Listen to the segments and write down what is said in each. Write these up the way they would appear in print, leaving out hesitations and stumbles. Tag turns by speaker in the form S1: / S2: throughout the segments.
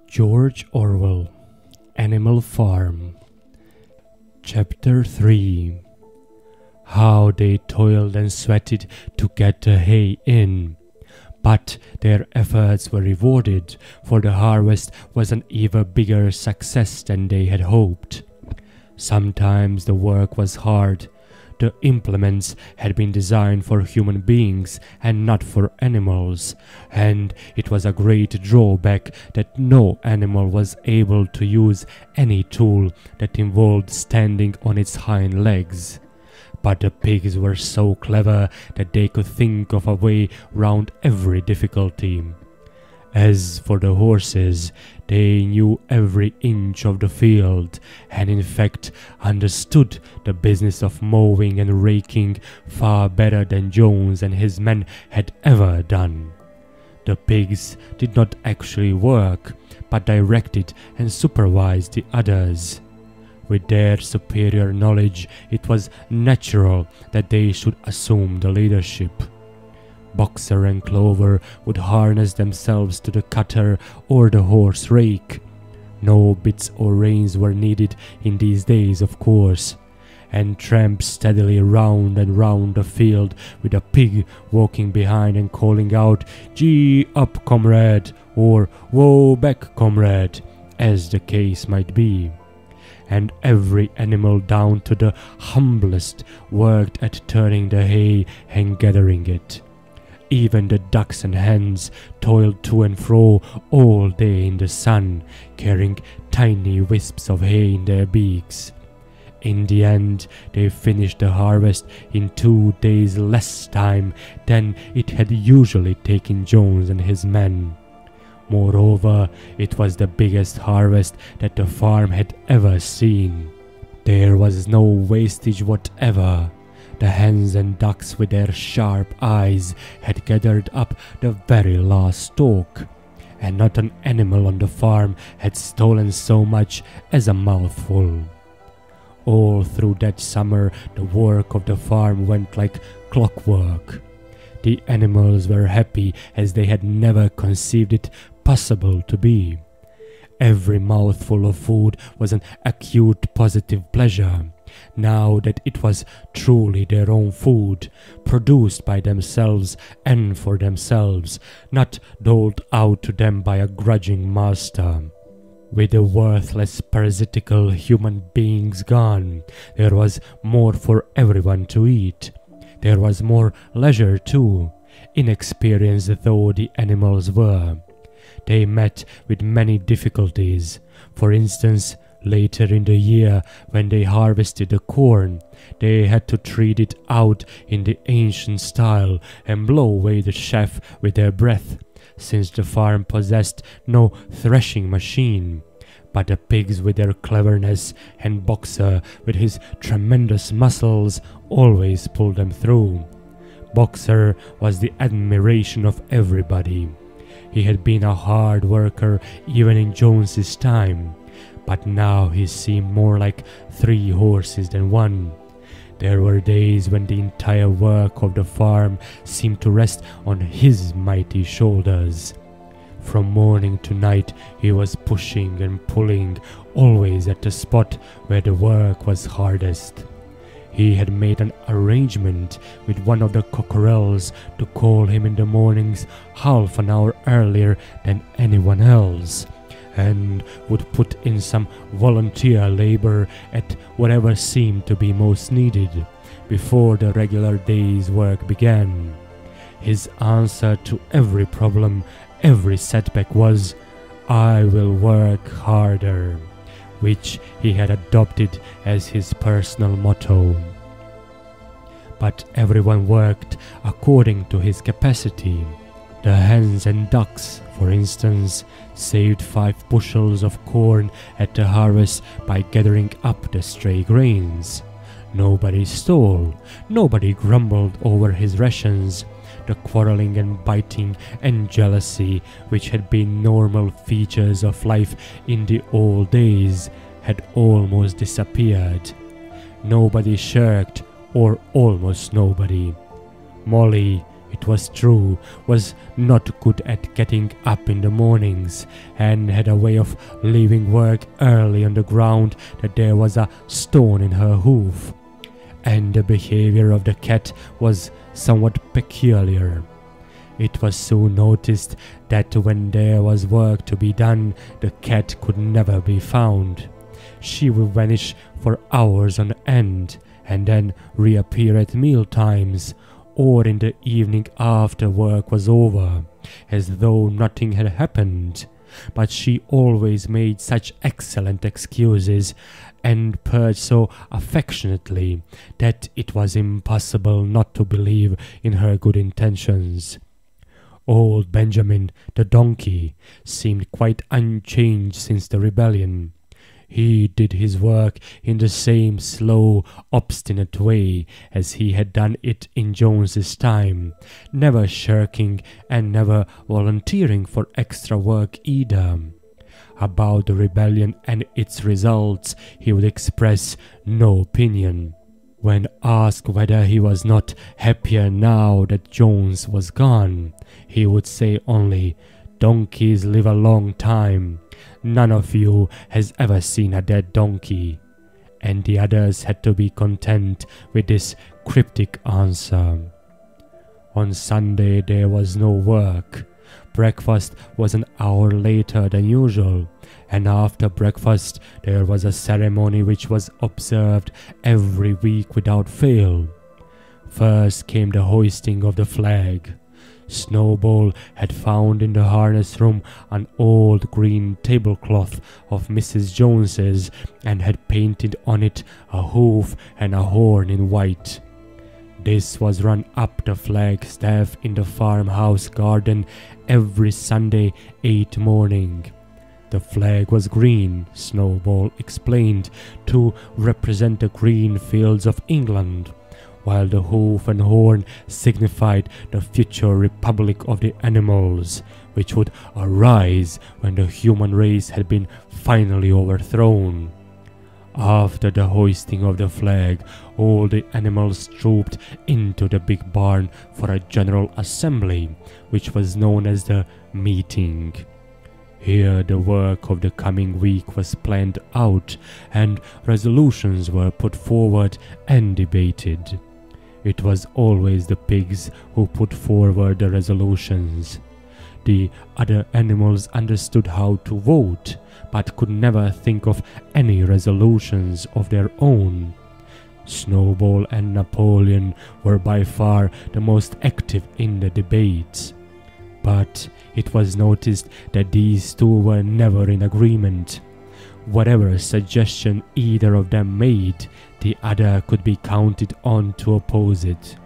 S1: George Orwell, Animal Farm. Chapter 3. How they toiled and sweated to get the hay in. But their efforts were rewarded, for the harvest was an even bigger success than they had hoped. Sometimes the work was hard. The implements had been designed for human beings and not for animals, and it was a great drawback that no animal was able to use any tool that involved standing on its hind legs. But the pigs were so clever that they could think of a way round every difficulty. As for the horses, they knew every inch of the field, and in fact understood the business of mowing and raking far better than Jones and his men had ever done. The pigs did not actually work, but directed and supervised the others. With their superior knowledge, it was natural that they should assume the leadership. Boxer and Clover would harness themselves to the cutter or the horse rake. No bits or reins were needed in these days, of course, and tramped steadily round and round the field with a pig walking behind and calling out, "Gee up, comrade," or "Woe back, comrade," as the case might be. And every animal down to the humblest worked at turning the hay and gathering it. Even the ducks and hens toiled to and fro all day in the sun, carrying tiny wisps of hay in their beaks. In the end, they finished the harvest in 2 days less time than it had usually taken Jones and his men. Moreover, it was the biggest harvest that the farm had ever seen. There was no wastage whatever. The hens and ducks with their sharp eyes had gathered up the very last stalk, and not an animal on the farm had stolen so much as a mouthful. All through that summer the work of the farm went like clockwork. The animals were happy as they had never conceived it possible to be. Every mouthful of food was an acute positive pleasure, now that it was truly their own food, produced by themselves and for themselves, not doled out to them by a grudging master. With the worthless parasitical human beings gone, there was more for everyone to eat. There was more leisure too, inexperienced though the animals were. They met with many difficulties. For instance, later in the year, when they harvested the corn, they had to treat it out in the ancient style and blow away the chaff with their breath, since the farm possessed no threshing machine. But the pigs with their cleverness and Boxer with his tremendous muscles always pulled them through. Boxer was the admiration of everybody. He had been a hard worker even in Jones's time, but now he seemed more like 3 horses than one. There were days when the entire work of the farm seemed to rest on his mighty shoulders. From morning to night he was pushing and pulling, always at the spot where the work was hardest. He had made an arrangement with one of the cockerels to call him in the mornings half an hour earlier than anyone else, and would put in some volunteer labor at whatever seemed to be most needed before the regular day's work began. His answer to every problem, every setback was, "I will work harder," which he had adopted as his personal motto. But everyone worked according to his capacity. The hens and ducks, for instance, saved 5 bushels of corn at the harvest by gathering up the stray grains. Nobody stole, nobody grumbled over his rations. The quarreling and biting and jealousy, which had been normal features of life in the old days, had almost disappeared. Nobody shirked, or almost nobody. Molly, it was true, was not good at getting up in the mornings, and had a way of leaving work early on the ground that there was a stone in her hoof. And the behavior of the cat was somewhat peculiar. It was soon noticed that when there was work to be done, the cat could never be found. She would vanish for hours on end, and then reappear at meal times, or in the evening after work was over, as though nothing had happened. But she always made such excellent excuses, and purred so affectionately, that it was impossible not to believe in her good intentions. Old Benjamin, the donkey, seemed quite unchanged since the rebellion. He did his work in the same slow, obstinate way as he had done it in Jones's time, never shirking and never volunteering for extra work either. About the rebellion and its results he would express no opinion. When asked whether he was not happier now that Jones was gone, he would say only, "Donkeys live a long time. None of you has ever seen a dead donkey." And the others had to be content with this cryptic answer. On Sunday there was no work. Breakfast was an hour later than usual, and after breakfast there was a ceremony which was observed every week without fail. First came the hoisting of the flag. Snowball had found in the harness room an old green tablecloth of Mrs. Jones's, and had painted on it a hoof and a horn in white. This was run up the flagstaff in the farmhouse garden every Sunday 8 morning. The flag was green, Snowball explained, to represent the green fields of England, while the hoof and horn signified the future republic of the animals, which would arise when the human race had been finally overthrown. After the hoisting of the flag, all the animals trooped into the big barn for a general assembly, which was known as the meeting. Here the work of the coming week was planned out, and resolutions were put forward and debated. It was always the pigs who put forward the resolutions. The other animals understood how to vote, but could never think of any resolutions of their own. Snowball and Napoleon were by far the most active in the debates. But it was noticed that these two were never in agreement. Whatever suggestion either of them made, the other could be counted on to oppose it.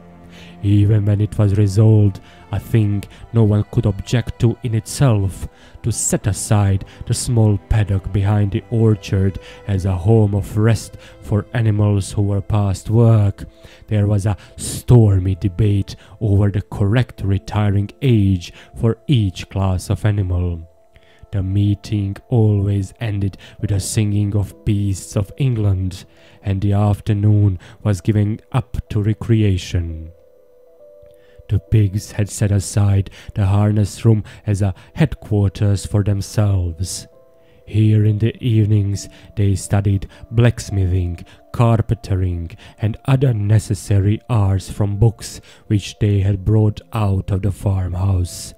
S1: Even when it was resolved, a thing no one could object to in itself, to set aside the small paddock behind the orchard as a home of rest for animals who were past work, there was a stormy debate over the correct retiring age for each class of animal. The meeting always ended with a singing of beasts of England, and the afternoon was given up to recreation. The pigs had set aside the harness room as a headquarters for themselves. Here in the evenings they studied blacksmithing, carpentering, and other necessary arts from books which they had brought out of the farmhouse.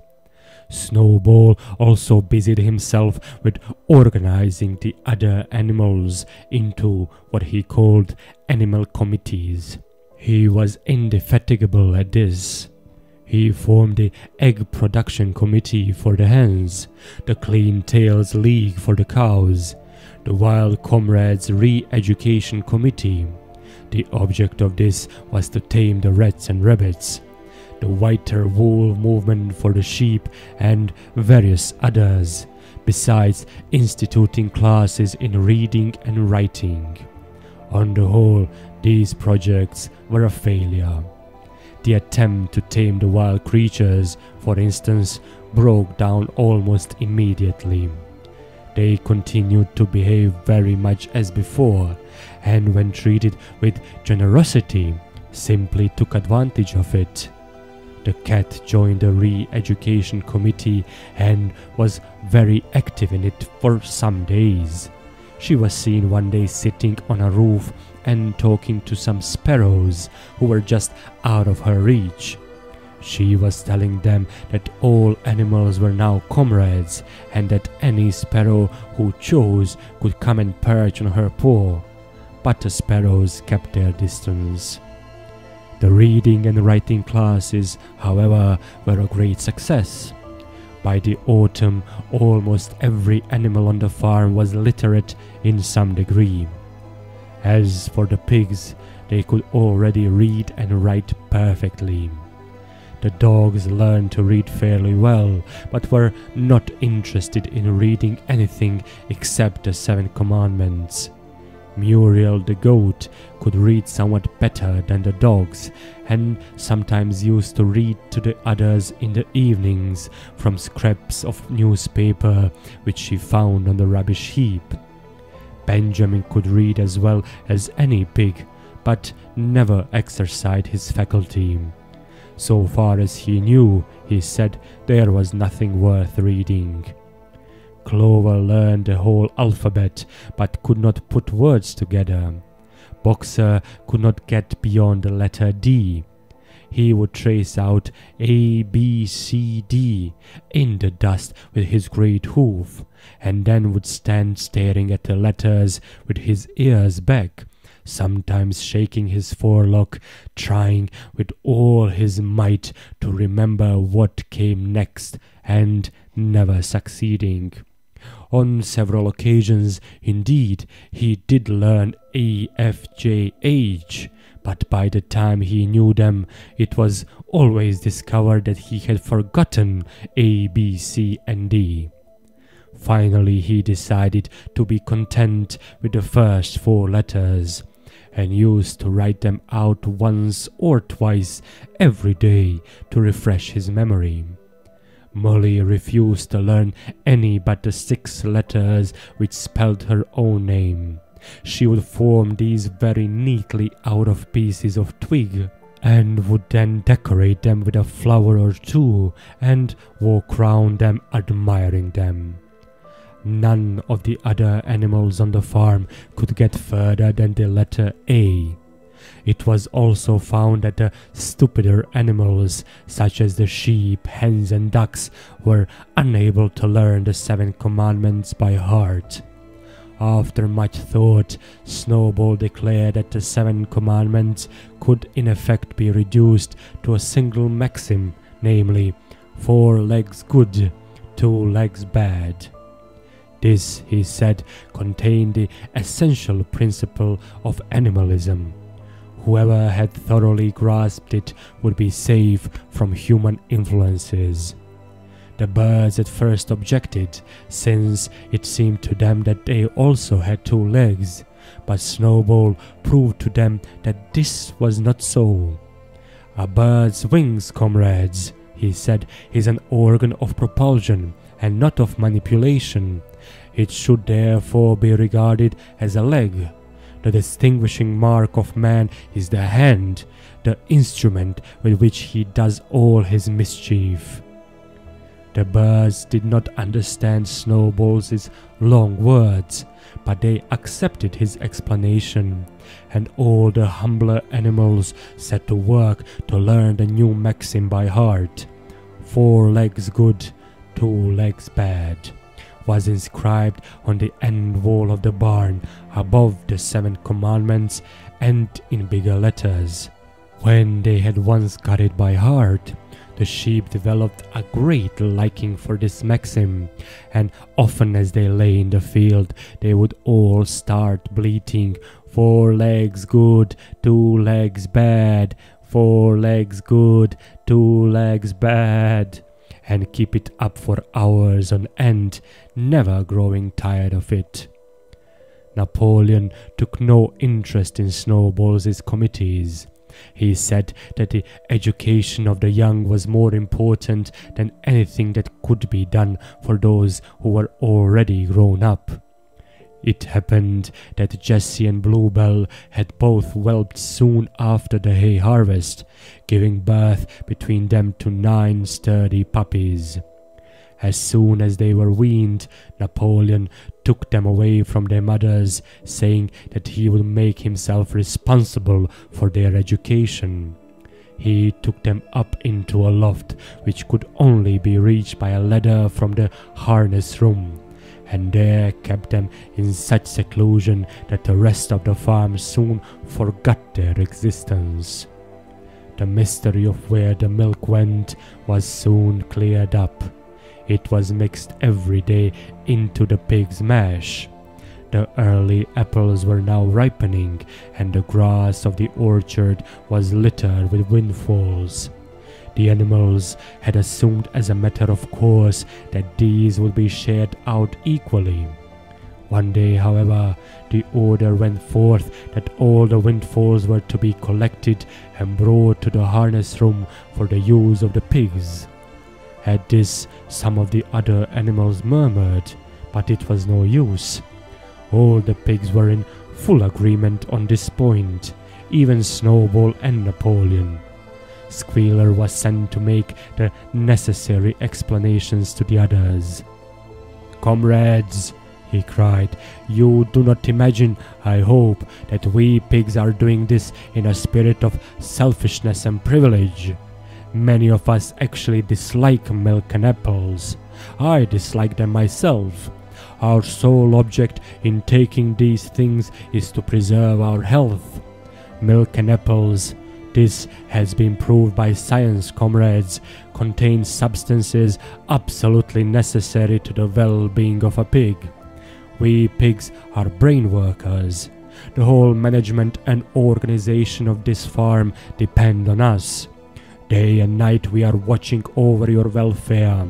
S1: Snowball also busied himself with organizing the other animals into what he called animal committees. He was indefatigable at this. He formed the Egg Production Committee for the hens, the Clean Tails League for the cows, the Wild Comrades Re-Education Committee. The object of this was to tame the rats and rabbits, the Whiter Wool Movement for the sheep, and various others, besides instituting classes in reading and writing. On the whole, these projects were a failure. The attempt to tame the wild creatures, for instance, broke down almost immediately. They continued to behave very much as before, and when treated with generosity, simply took advantage of it. The cat joined the re-education committee and was very active in it for some days. She was seen one day sitting on a roof and talking to some sparrows who were just out of her reach. She was telling them that all animals were now comrades and that any sparrow who chose could come and perch on her paw, but the sparrows kept their distance. The reading and writing classes, however, were a great success. By the autumn, almost every animal on the farm was literate in some degree. As for the pigs, they could already read and write perfectly. The dogs learned to read fairly well, but were not interested in reading anything except the 7 Commandments. Muriel the goat could read somewhat better than the dogs, and sometimes used to read to the others in the evenings from scraps of newspaper which she found on the rubbish heap. Benjamin could read as well as any pig, but never exercised his faculty. So far as he knew, he said, there was nothing worth reading. Clover learned the whole alphabet, but could not put words together. Boxer could not get beyond the letter D. He would trace out A, B, C, D in the dust with his great hoof, and then would stand staring at the letters with his ears back, sometimes shaking his forelock, trying with all his might to remember what came next, and never succeeding. On several occasions, indeed, he did learn A, F, J, H, but by the time he knew them, it was always discovered that he had forgotten A, B, C, and D. Finally, he decided to be content with the first 4 letters, and used to write them out once or twice every day to refresh his memory. Molly refused to learn any but the 6 letters which spelled her own name. She would form these very neatly out of pieces of twig, and would then decorate them with a flower or 2, and walk round them admiring them. None of the other animals on the farm could get further than the letter A. It was also found that the stupider animals, such as the sheep, hens and ducks, were unable to learn the 7 Commandments by heart. After much thought, Snowball declared that the 7 Commandments could in effect be reduced to a single maxim, namely, 4 legs good, 2 legs bad. This, he said, contained the essential principle of animalism. Whoever had thoroughly grasped it would be safe from human influences. The birds at first objected, since it seemed to them that they also had 2 legs, but Snowball proved to them that this was not so. A bird's wings, comrades, he said, is an organ of propulsion and not of manipulation. It should therefore be regarded as a leg. The distinguishing mark of man is the hand, the instrument with which he does all his mischief. The birds did not understand Snowball's long words, but they accepted his explanation, and all the humbler animals set to work to learn the new maxim by heart. 4 legs good, 2 legs bad was inscribed on the end wall of the barn above the 7 Commandments and in bigger letters. When they had once got it by heart, the sheep developed a great liking for this maxim, and often as they lay in the field, they would all start bleating, 4 legs good, 2 legs bad, 4 legs good, 2 legs bad, and keep it up for hours on end, never growing tired of it. Napoleon took no interest in Snowball's committees. He said that the education of the young was more important than anything that could be done for those who were already grown up. It happened that Jessie and Bluebell had both whelped soon after the hay harvest, giving birth between them to 9 sturdy puppies. As soon as they were weaned, Napoleon took them away from their mothers, saying that he would make himself responsible for their education. He took them up into a loft which could only be reached by a ladder from the harness room, and there kept them in such seclusion that the rest of the farm soon forgot their existence. The mystery of where the milk went was soon cleared up. It was mixed every day into the pig's mash. The early apples were now ripening, and the grass of the orchard was littered with windfalls. The animals had assumed as a matter of course that these would be shared out equally. One day, however, the order went forth that all the windfalls were to be collected and brought to the harness room for the use of the pigs. At this, some of the other animals murmured, but it was no use. All the pigs were in full agreement on this point, even Snowball and Napoleon. Squealer was sent to make the necessary explanations to the others. "Comrades," he cried, "you do not imagine, I hope, that we pigs are doing this in a spirit of selfishness and privilege. Many of us actually dislike milk and apples. I dislike them myself. Our sole object in taking these things is to preserve our health. Milk and apples, this has been proved by science, comrades, contain substances absolutely necessary to the well-being of a pig. We pigs are brain workers. The whole management and organization of this farm depend on us. Day and night we are watching over your welfare.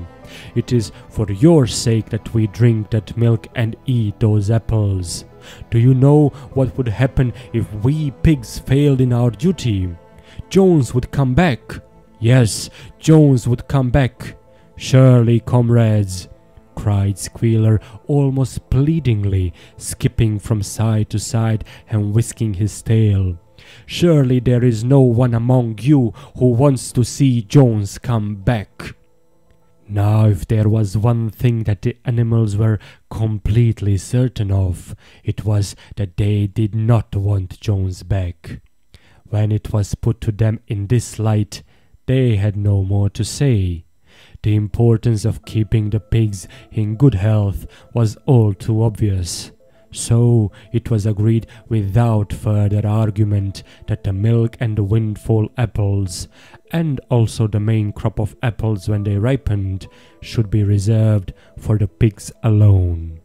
S1: It is for your sake that we drink that milk and eat those apples. Do you know what would happen if we pigs failed in our duty? Jones would come back. Yes, Jones would come back. Surely, comrades," cried Squealer almost pleadingly, skipping from side to side and whisking his tail. "Surely there is no one among you who wants to see Jones come back." Now, if there was one thing that the animals were completely certain of, it was that they did not want Jones back. When it was put to them in this light, they had no more to say. The importance of keeping the pigs in good health was all too obvious. So it was agreed without further argument that the milk and the windfall apples, and also the main crop of apples when they ripened, should be reserved for the pigs alone.